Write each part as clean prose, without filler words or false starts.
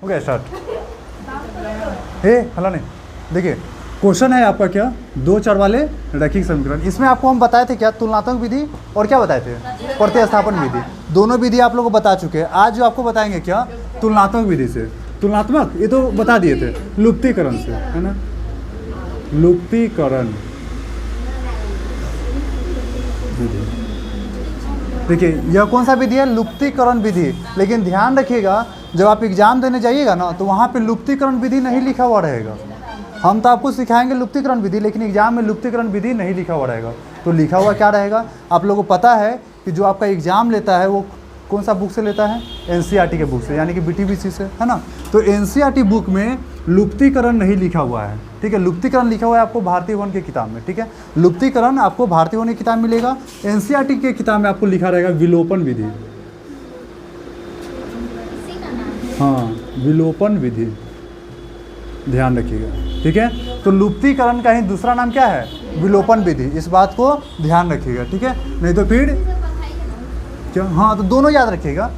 हो गया स्टार्ट। हे हला नहीं, देखिए क्वेश्चन है आपका क्या, दो चर वाले रैखिक समीकरण। इसमें आपको हम बताए थे क्या, तुलनात्मक विधि और क्या बताए थे, प्रतिस्थापन विधि। दोनों विधि आप लोगों को बता चुके हैं। आज जो आपको बताएंगे क्या, तुलनात्मक विधि से। तुलनात्मक ये तो बता दिए थे, लुप्तीकरण से, है ना, लुप्तीकरण विधि। देखिए यह कौन सा विधि है, लुप्तीकरण विधि। लेकिन ध्यान रखिएगा जब आप एग्जाम देने जाइएगा ना, तो वहाँ पे लुप्तीकरण विधि नहीं लिखा हुआ रहेगा। हम तो आपको सिखाएंगे लुप्तीकरण विधि, लेकिन एग्जाम में लुप्तीकरण विधि नहीं लिखा हुआ रहेगा। तो लिखा हुआ क्या रहेगा, आप लोगों को पता है कि जो आपका एग्जाम लेता है वो कौन सा बुक से लेता है, एनसीईआरटी के बुक से, यानी कि बीटीबीसी से, है ना। तो एनसीईआरटी बुक में लुप्तीकरण नहीं लिखा हुआ है, ठीक है। लुप्तीकरण लिखा हुआ है आपको भारतीय वन की किताब में, ठीक है। लुप्तीकरण आपको भारतीय वन की किताब में मिलेगा। एनसीईआरटी की किताब में आपको लिखा रहेगा विलोपन विधि। हाँ, विलोपन विधि, ध्यान रखिएगा, ठीक है। तो लुप्तीकरण का ही दूसरा नाम क्या है, विलोपन विधि। इस बात को ध्यान रखिएगा, ठीक है। नहीं तो फिर क्या, हाँ तो दोनों याद रखिएगा,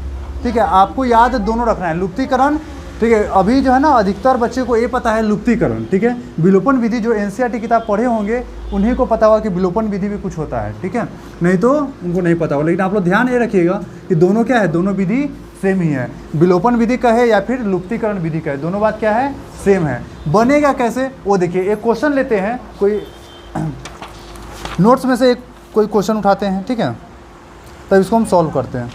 ठीक है। आपको याद दोनों रखना है, लुप्तीकरण, ठीक है। अभी जो है ना अधिकतर बच्चे को ये पता है लुप्तीकरण, ठीक है। विलोपन विधि जो एनसीईआरटी किताब पढ़े होंगे उन्हीं को पता होगा कि विलोपन विधि भी कुछ होता है, ठीक है। नहीं तो उनको नहीं पता होगा। लेकिन आप लोग ध्यान ये रखिएगा कि दोनों क्या है, दोनों विधि सेम ही है। विलोपन विधि कहे या फिर लुप्तीकरण विधि कहे, दोनों बात क्या है, सेम है। बनेगा कैसे वो देखिए, एक क्वेश्चन लेते हैं, कोई नोट्स में से एक कोई क्वेश्चन उठाते हैं, ठीक है, तब इसको हम सॉल्व करते हैं।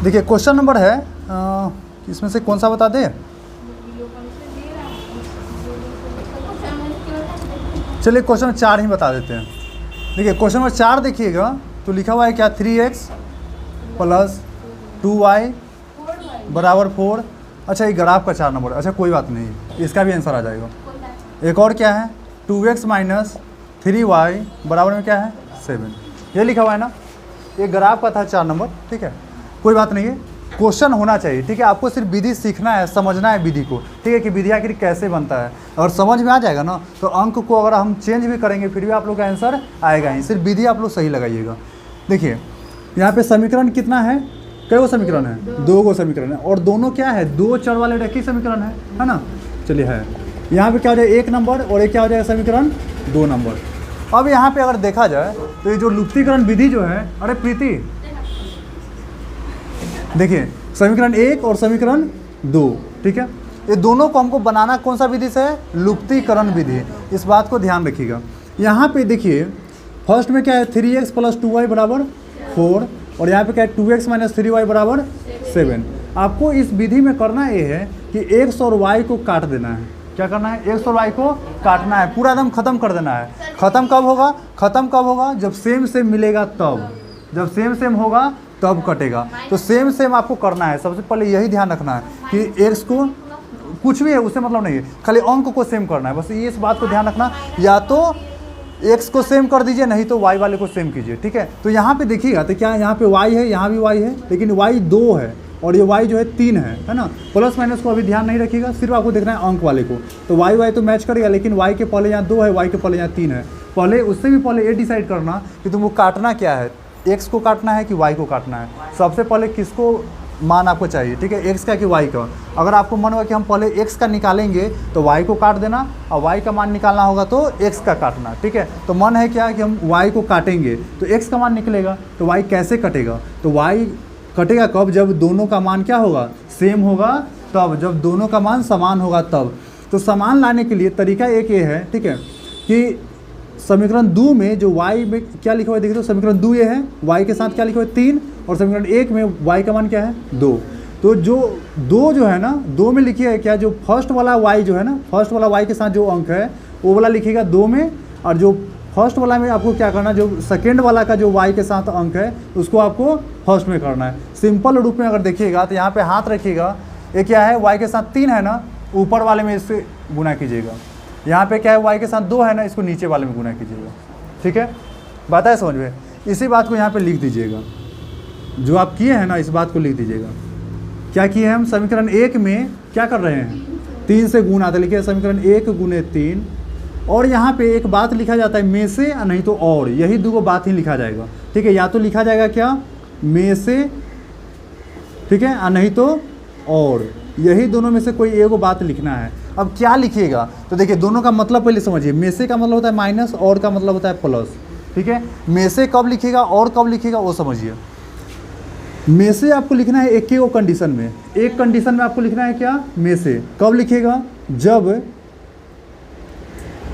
देखिए क्वेश्चन नंबर है इसमें से कौन सा बता दे, चलिए क्वेश्चन 4 ही बता देते हैं। देखिए क्वेश्चन नंबर 4 देखिएगा तो लिखा हुआ है क्या, 3x + 2y = 4। अच्छा ये ग्राफ का 4 नंबर, अच्छा कोई बात नहीं, इसका भी आंसर आ जाएगा। एक और क्या है, 2x - 3y बराबर में क्या है, 7। ये लिखा हुआ है ना, ये ग्राफ का था 4 नंबर, ठीक है, कोई बात नहीं है। क्वेश्चन होना चाहिए, ठीक है। आपको सिर्फ विधि सीखना है, समझना है विधि को, ठीक है, कि विधि आखिर कैसे बनता है। और समझ में आ जाएगा ना, तो अंक को अगर हम चेंज भी करेंगे फिर भी आप लोग का आंसर आएगा ही। सिर्फ विधि आप लोग सही लगाइएगा। देखिए यहाँ पे समीकरण कितना है, कई गो समीकरण है, 2 गो समीकरण है, और दोनों क्या है, 2 चर वाले रैखिक समीकरण है ना। चलिए है, यहाँ पे क्या हो जाए 1 नंबर, और एक क्या हो जाएगा समीकरण 2 नंबर। अब यहाँ पे अगर देखा जाए तो ये जो लुप्तीकरण विधि जो है, अरे प्रीति देखिए समीकरण 1 और समीकरण 2, ठीक है, ये दोनों को हमको बनाना कौन सा विधि से है, लुप्तीकरण विधि। इस बात को ध्यान रखिएगा। यहाँ पे देखिए फर्स्ट में क्या है, 3x + 2y = 4, और यहाँ पे क्या है, 2x - 3y = 7। आपको इस विधि में करना ये है कि x और y को काट देना है। क्या करना है, x और y को काटना है, पूरा एकदम खत्म कर देना है। खत्म कब होगा, खत्म कब होगा, जब सेम सेम मिलेगा तब, जब सेम सेम होगा तब कटेगा। तो सेम सेम आपको करना है। सबसे पहले यही ध्यान रखना है कि x को कुछ भी है उससे मतलब नहीं है, खाली अंक को सेम करना है, बस ये इस बात को ध्यान रखना। या तो x को सेम कर दीजिए, नहीं तो y वाले को सेम कीजिए, ठीक है। तो यहाँ पे देखिएगा तो क्या यहाँ पे y है, यहाँ भी y है, लेकिन y 2 है और ये y जो है 3 है ना। प्लस माइनस को अभी ध्यान नहीं रखिएगा, सिर्फ आपको देखना है अंक वाले को। तो y तो मैच करेगा, लेकिन y के पहले यहाँ 2 है, y के पहले यहाँ 3 है। पहले उससे भी पहले ये डिसाइड करना कि तुमको काटना क्या है, x को काटना है कि y को काटना है। सबसे पहले किसको मान आपको चाहिए, ठीक है, x का कि y का। अगर आपको मन होगा कि हम पहले x का निकालेंगे तो y को काट देना, और y का मान निकालना होगा तो x का काटना, ठीक है। तो मन है क्या कि हम y को काटेंगे तो x का मान निकलेगा, तो y कैसे कटेगा, तो y कटेगा कब, जब दोनों का मान क्या होगा, सेम होगा तब, जब दोनों का मान समान होगा तब। तो समान लाने के लिए तरीका एक ये है, ठीक है, कि समीकरण 2 में जो y में क्या लिखा हुआ है, देखिए तो समीकरण 2 ये है, y के साथ क्या लिखा हुआ है 3, और समीकरण 1 में y का मान क्या है 2। तो जो 2 जो है ना, 2 में लिखिए क्या, जो फर्स्ट वाला y जो है ना, फर्स्ट वाला y के साथ जो अंक है वो वाला लिखिएगा 2 में, और जो फर्स्ट वाला में आपको क्या करना है, जो सेकेंड वाला का जो y के साथ अंक है उसको आपको फर्स्ट में करना है। सिंपल रूप में अगर देखिएगा तो यहाँ पे हाथ रखिएगा, ये क्या है, y के साथ 3 है ना, ऊपर वाले में इससे गुना कीजिएगा। यहाँ पे क्या है, y के साथ 2 है ना, इसको नीचे वाले में गुना कीजिएगा, ठीक है, बात है समझ में। इसी बात को यहाँ पे लिख दीजिएगा, जो आप किए हैं ना इस बात को लिख दीजिएगा। क्या किए हैं हम, समीकरण 1 में क्या कर रहे हैं, 3 से गुणा आता है, लिखिए समीकरण 1 × 3, और यहाँ पे एक बात लिखा जाता है में से, नहीं तो और, यही 2 बात ही लिखा जाएगा, ठीक है। या तो लिखा जाएगा क्या, में से, ठीक है, नहीं तो और, यही दोनों में से कोई एक बात लिखना है। अब क्या लिखिएगा, तो देखिए दोनों का मतलब पहले समझिए। में से का मतलब होता है माइनस, और का मतलब होता है प्लस, ठीक है। में से कब लिखिएगा और कब लिखिएगा वो समझिए। में से आपको लिखना है एक ही वो कंडीशन में, एक कंडीशन में आपको लिखना है क्या, में से। कब लिखिएगा, जब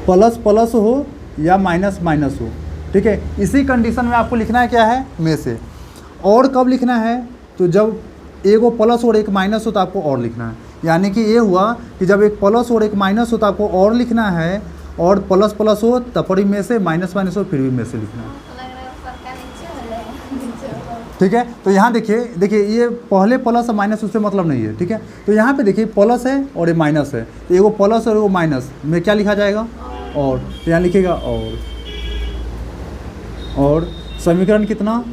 प्लस प्लस हो या माइनस माइनस हो, ठीक है। इसी कंडीशन में आपको लिखना है क्या है, में से। और कब लिखना है, तो जब एक वो प्लस और एक माइनस हो तो आपको और लिखना है। यानी कि ये हुआ कि जब एक प्लस और एक माइनस हो तो आपको और लिखना है, और प्लस प्लस हो तब पर में से, माइनस माइनस हो फिर भी में से लिखना है, ठीक है। तो यहाँ देखिए, ये पहले प्लस और माइनस उससे मतलब नहीं है, ठीक है। तो यहाँ पे देखिए प्लस है और ये माइनस है, तो एगो प्लस और एगो माइनस में क्या लिखा जाएगा, और। तो यहाँ लिखिएगा और समीकरण कितना,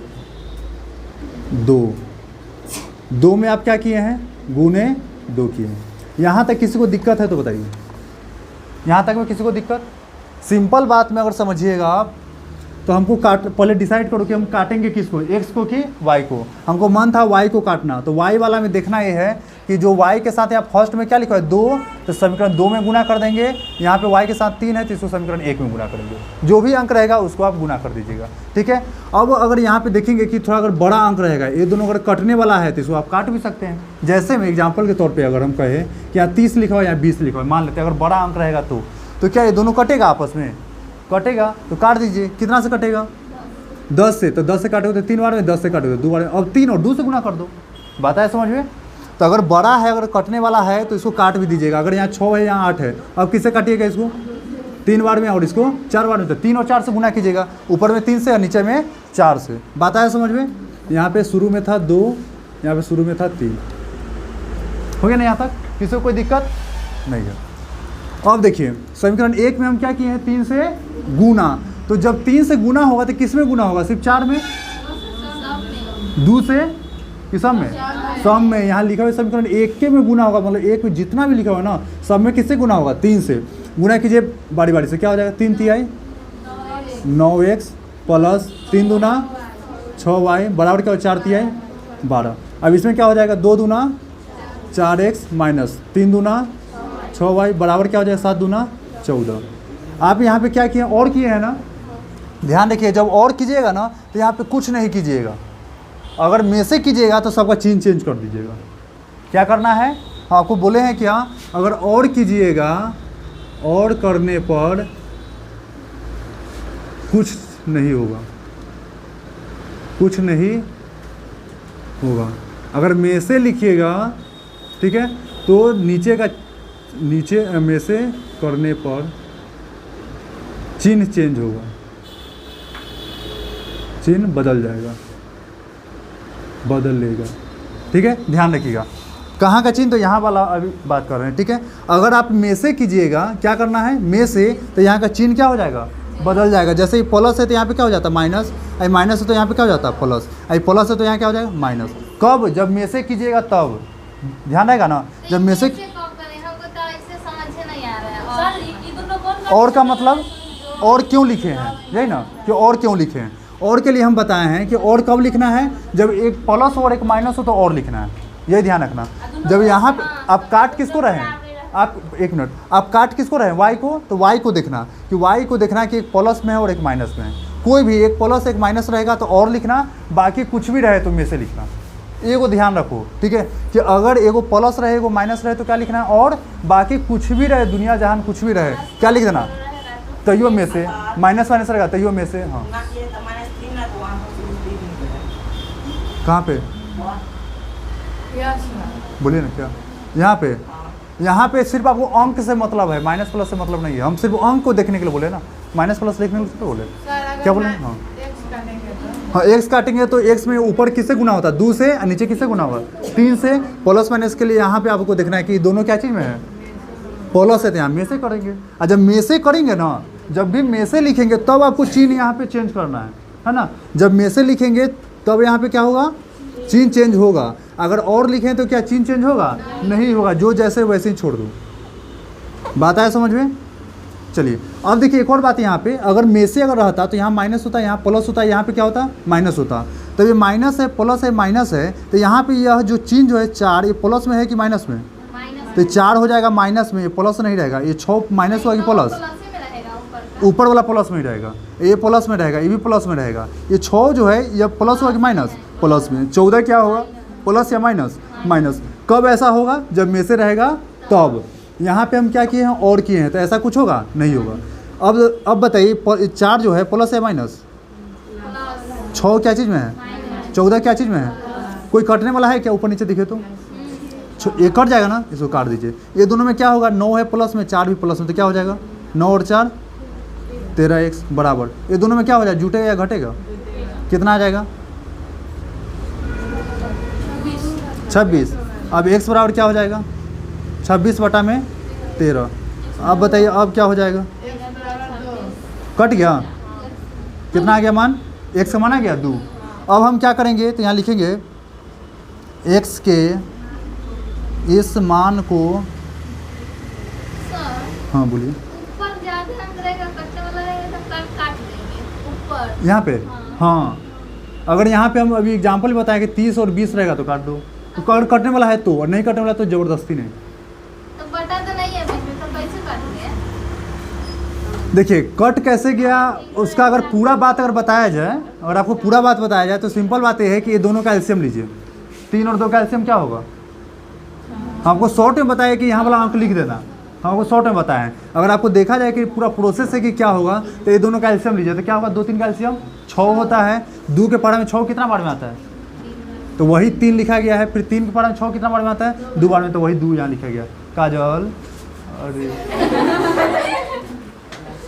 2 में आप क्या किए हैं, गुने 2 किए हैं। यहाँ तक किसी को दिक्कत है तो बताइए, यहाँ तक में किसी को दिक्कत। सिंपल बात में अगर समझिएगा आप, तो हमको पहले डिसाइड करो कि हम काटेंगे किसको, एक्स को कि वाई को। हमको मन था वाई को काटना, तो वाई वाला में देखना ये है कि जो वाई के साथ यहाँ फर्स्ट में क्या लिखा है 2, तो समीकरण 2 में गुना कर देंगे। यहाँ पे वाई के साथ 3 है तो इसको समीकरण 1 में गुना करेंगे। जो भी अंक रहेगा उसको आप गुना कर दीजिएगा, ठीक है। अब अगर यहाँ पे देखेंगे कि थोड़ा अगर बड़ा अंक रहेगा, ये दोनों अगर कटने वाला है तो इसको आप काट भी सकते हैं। जैसे में एग्जाम्पल के तौर पर अगर हम कहें कि यहाँ 30 लिखा हो या 20 लिखा हो, मान लेते हैं अगर बड़ा अंक रहेगा तो क्या ये दोनों कटेगा, आपस में कटेगा, तो काट दीजिए। कितना से कटेगा, 10 से। तो 10 से काटोगे तो 3 बार में, 10 से काटोगे 2 बार में, अब 3 और 2 से गुना कर दो। बात है समझ में। तो अगर बड़ा है, अगर कटने वाला है तो इसको काट भी दीजिएगा। अगर यहाँ 6 है, यहाँ 8 है, अब किससे काटिएगा इसको, 3 बार में, और इसको 4 बार में। तो 3 और 4 से गुना कीजिएगा, ऊपर में 3 से और नीचे में 4 से। बात है समझ में। यहाँ पे शुरू में था 2, यहाँ पे शुरू में था 3, हो गया ना। यहाँ तक किसी को कोई दिक्कत नहीं है। अब देखिए समीकरण 1 में हम क्या किए हैं, 3 से गुना। तो जब 3 से गुना होगा तो किस में गुना होगा, सिर्फ 4 में, 2 से कि सब में, सब में। यहाँ लिखा हुआ समीकरण 1 के में गुना होगा, मतलब 1 में जितना भी लिखा हुआ ना सब में किससे गुना होगा, 3 से। गुना कीजिए बारी बारी से, क्या हो जाएगा, 3 तिहाई 9x प्लस 3 दूना 6y बराबर क्या हो, 4 तिहाई 12। अब इसमें क्या हो जाएगा, 2 दूना 4x माइनस 3 दूना 6y बराबर क्या हो जाएगा, 7 दूना 14। आप यहाँ पे क्या किए, और किए हैं ना। ध्यान रखिए, जब और कीजिएगा ना तो यहाँ पे कुछ नहीं कीजिएगा। अगर में से कीजिएगा तो सबका चिन्ह चेंज कर दीजिएगा। क्या करना है, हाँ आपको बोले हैं क्या, अगर और कीजिएगा, और करने पर कुछ नहीं होगा, कुछ नहीं होगा। अगर में से लिखिएगा, ठीक है, तो नीचे में से करने पर चिन्ह चेंज होगा, चिन्ह बदल जाएगा, बदल लेगा, ठीक है। ध्यान रखिएगा कहाँ का चिन्ह, तो यहाँ वाला अभी बात कर रहे हैं, ठीक है। अगर आप में से कीजिएगा, क्या करना है, में से, तो यहाँ का चिन्ह क्या हो जाएगा, बदल जाएगा। जैसे ये प्लस है तो यहाँ पे क्या हो जाता है माइनस, आई माइनस है तो यहाँ पे क्या हो जाता है प्लस, आई प्लस है तो यहाँ क्या हो जाएगा माइनस। कब, जब में से कीजिएगा तब। ध्यान रहेगा ना, जब में से। और का मतलब, और क्यों लिखे हैं, यही ना, कि और क्यों लिखे हैं। और के लिए हम बताए हैं कि और कब लिखना है, जब एक प्लस और एक माइनस हो तो और लिखना है, यही ध्यान रखना। जब यहाँ पे आप काट किसको रहे हैं, आप एक मिनट, आप काट किसको रहे हैं, वाई को, तो वाई को देखना कि वाई को देखना कि एक प्लस में है और एक माइनस में है। कोई भी एक प्लस एक माइनस रहेगा तो और लिखना, बाकी कुछ भी रहे तो में से लिखना। एगो ध्यान रखो, ठीक है, कि अगर एगो प्लस रहे एगो माइनस रहे तो क्या लिखना है, और बाकी कुछ भी रहे, दुनिया जहान कुछ भी रहे क्या लिख देना, तैयो में से। माइनस माइनस रहेगा तैयो में से। हाँ कहाँ पे बोलिए ना, क्या यहाँ पे सिर्फ आपको अंक से मतलब है, माइनस प्लस से मतलब नहीं है। हम सिर्फ अंक को देखने के लिए बोले ना, माइनस प्लस देखने के लिए बोले, क्या बोले। हाँ हाँ, एक्स काटेंगे तो एक्स में ऊपर किससे गुना होता है, 2 से, और नीचे किससे गुना होगा, 3 से। प्लस माइनस के लिए यहाँ पे आपको देखना है कि दोनों क्या चीज़ में है, प्लस है तो यहाँ में से करेंगे। और जब में से करेंगे ना, जब भी में से लिखेंगे तब आपको चिन्ह यहाँ पे चेंज करना है ना। जब में से लिखेंगे तब यहाँ पे क्या होगा, चिन्ह चेंज होगा। अगर और लिखें तो क्या चिन्ह चेंज होगा, नहीं होगा, जो जैसे वैसे ही छोड़ दो। बात आया समझ में। चलिए अब देखिए एक और बात, यहाँ पे अगर में से अगर रहता तो यहाँ माइनस होता, यहाँ प्लस होता, यहाँ पे क्या होता माइनस होता। तो ये माइनस है, प्लस है, माइनस है, तो यहाँ पे यह जो चिन्ह जो है 4, ये प्लस में है कि माइनस में? तो 4 हो जाएगा माइनस में, ये प्लस नहीं रहेगा। ये 6 माइनस होगा कि प्लस? ऊपर वाला प्लस में ही रहेगा, ये प्लस में रहेगा, ये भी प्लस में रहेगा। ये 6 जो है ये प्लस होगा कि माइनस? प्लस में। 14 क्या होगा, प्लस या माइनस? माइनस। कब ऐसा होगा? जब में से रहेगा तब। यहाँ पे हम क्या किए हैं, और किए हैं, तो ऐसा कुछ होगा? नहीं होगा। अब बताइए 4 जो है प्लस या माइनस? 6 क्या चीज़ में है? 14 क्या चीज़ में है? कोई कटने वाला है क्या? ऊपर नीचे दिखे तो ये कट जाएगा ना, इसको काट दीजिए। ये दोनों में क्या होगा, 9 है प्लस में, 4 भी प्लस में, तो क्या हो जाएगा? 9 और 4 13x बराबर। ये दोनों में क्या हो जाएगा, जुटेगा या घटेगा? कितना आ जाएगा? 26। अब x बराबर क्या हो जाएगा? 26 बटा में 13। अब बताइए अब क्या हो जाएगा? कट गया, कितना आ गया मान? x का मान आ गया 2। अब हम क्या करेंगे, तो यहाँ लिखेंगे x के इस मान को, हाँ बोलिए, यहाँ पे हाँ, अगर यहाँ पे हम अभी एग्जांपल बताएं कि 30 और 20 रहेगा तो काट दो, तो कटने वाला है तो, और नहीं कटने वाला तो ज़बरदस्ती नहीं। तो बटा तो नहीं है बीच में, तो कैसे काट गया? देखिए कट कैसे गया उसका अगर पूरा बात अगर बताया जाए, अगर आपको पूरा बात बताया जाए तो सिंपल बात यह है कि ये दोनों का एलसीएम लीजिए। 3 और 2 का एलसीएम क्या होगा? आपको शॉर्ट में बताया कि यहाँ वाला अंक लिख देना, हम आपको शॉर्ट में बताएं। अगर आपको देखा जाए कि पूरा प्रोसेस है कि क्या होगा, तो ये दोनों का एलसीएम लीजिए, तो क्या होगा? 2 3 का एलसीएम 6 होता है। 2 के पारा में 6 कितना बार में आता है? तो वही 3 लिखा गया है। फिर 3 के पारा में 6 कितना बार में आता है? 2 बार में, तो वही 2 यहाँ लिखा गया। काजल अरे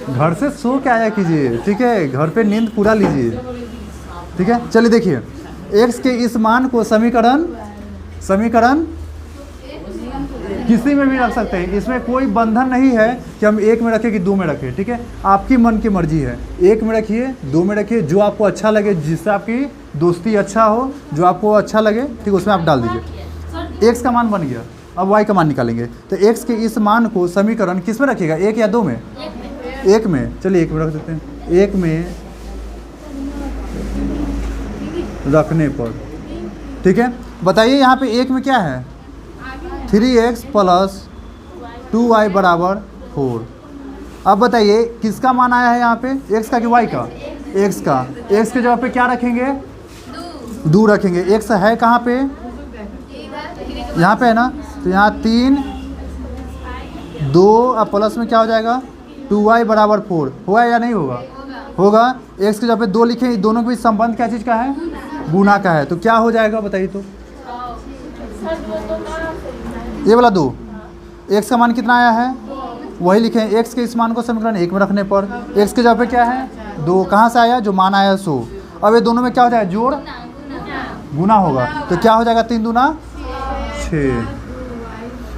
घर से सो के आया कीजिए, ठीक है, घर पे नींद पूरा लीजिए, ठीक है। चलिए देखिए, x के इस मान को समीकरण किसी में भी रख सकते हैं, इसमें कोई बंधन नहीं है कि हम 1 में रखें कि 2 में रखें, ठीक है, आपकी मन की मर्जी है। 1 में रखिए, 2 में रखिए, जो आपको अच्छा लगे, जिससे आपकी दोस्ती अच्छा हो, जो आपको अच्छा लगे, ठीक, उसमें आप डाल दीजिए। x का मान बन गया, अब y का मान निकालेंगे। तो x के इस मान को समीकरण किस में रखिएगा, 1 या 2 में? 1 में। चलिए 1 में रख देते हैं। 1 में रखने पर, ठीक है, बताइए यहाँ पे 1 में क्या है? 3x + 2y = 4। अब बताइए किसका मान आया है यहाँ पे, x का कि y का? x का। x के जगह पे क्या रखेंगे? 2 रखेंगे। x है कहाँ पे? यहाँ पे है ना, तो यहाँ 3 2 अब प्लस में क्या हो जाएगा? 2y = 4। होगा या नहीं होगा? होगा। x के जगह पे 2 लिखें, दोनों के बीच संबंध क्या चीज़ का है? गुना का है। तो क्या हो जाएगा बताइए तो? ये वाला 2। x का मान कितना आया है? वही लिखें। x के इस मान को समीकरण 1 में रखने पर x के जगह पे क्या है? 2। कहाँ से आया? जो मान आया सो। अब ये दोनों में क्या हो जाएगा? जोड़ गुना होगा, तो क्या हो जाएगा? 3 दूना 6।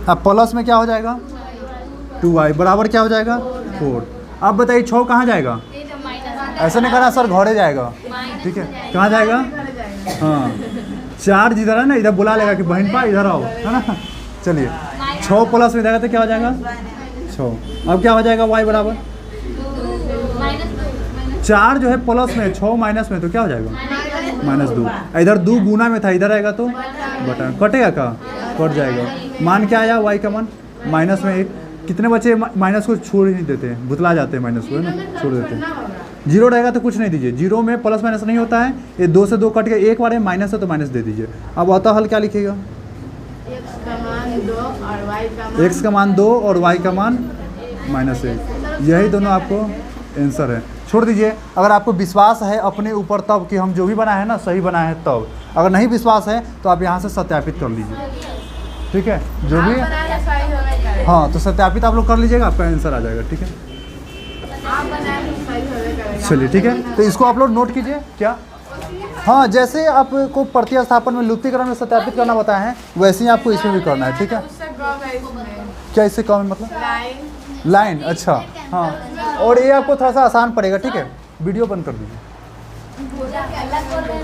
अब प्लस में क्या हो जाएगा? 2y बराबर क्या हो जाएगा? 4। अब बताइए 6 कहाँ जाएगा? ऐसा नहीं करना सर, घरे जाएगा, ठीक है, कहाँ जाएगा? हाँ, 4 जिधर है ना, इधर बुला लेगा कि बहन पा इधर आओ, है ना। चलिए 6 प्लस में जाएगा तो क्या हो जाएगा? 6। अब क्या हो जाएगा? y बराबर 4 जो है प्लस में, 6 माइनस में, तो क्या हो जाएगा? -2। इधर 2 गुना में था, इधर आएगा तो बटा, कटेगा का? कट जाएगा। मान क्या आया? y का मान -1। कितने बच्चे माइनस को छोड़ ही नहीं देते हैं, भुतला जाते हैं माइनस को, है ना, छोड़ देते हैं। 0 रहेगा तो कुछ नहीं दीजिए, 0 में प्लस माइनस नहीं होता है। ये 2 से 2 कट के एक बार है, माइनस है तो माइनस दे दीजिए। अब अतः हल क्या लिखिएगा? x का मान 2 और y का मान -1। यही दोनों आपको आंसर है। छोड़ दीजिए। अगर आपको विश्वास है अपने ऊपर तब कि हम जो भी बनाए हैं ना सही बनाए हैं तब, अगर नहीं विश्वास है तो आप यहाँ से सत्यापित कर लीजिए, ठीक है, जो भी, हाँ, तो सत्यापित आप लोग कर लीजिएगा, आपका आंसर आ जाएगा, ठीक है। चलिए ठीक है, तो इसको आप लोग नोट कीजिए। क्या? हाँ, जैसे आपको प्रतिस्थापन में लुप्तीकरण में सत्यापित करना बताया है, वैसे ही आपको इसमें भी करना है, ठीक है। क्या इससे कम है मतलब? लाइन। अच्छा, हाँ, और ये आपको थोड़ा सा आसान पड़ेगा, ठीक है। वीडियो बंद कर दीजिए।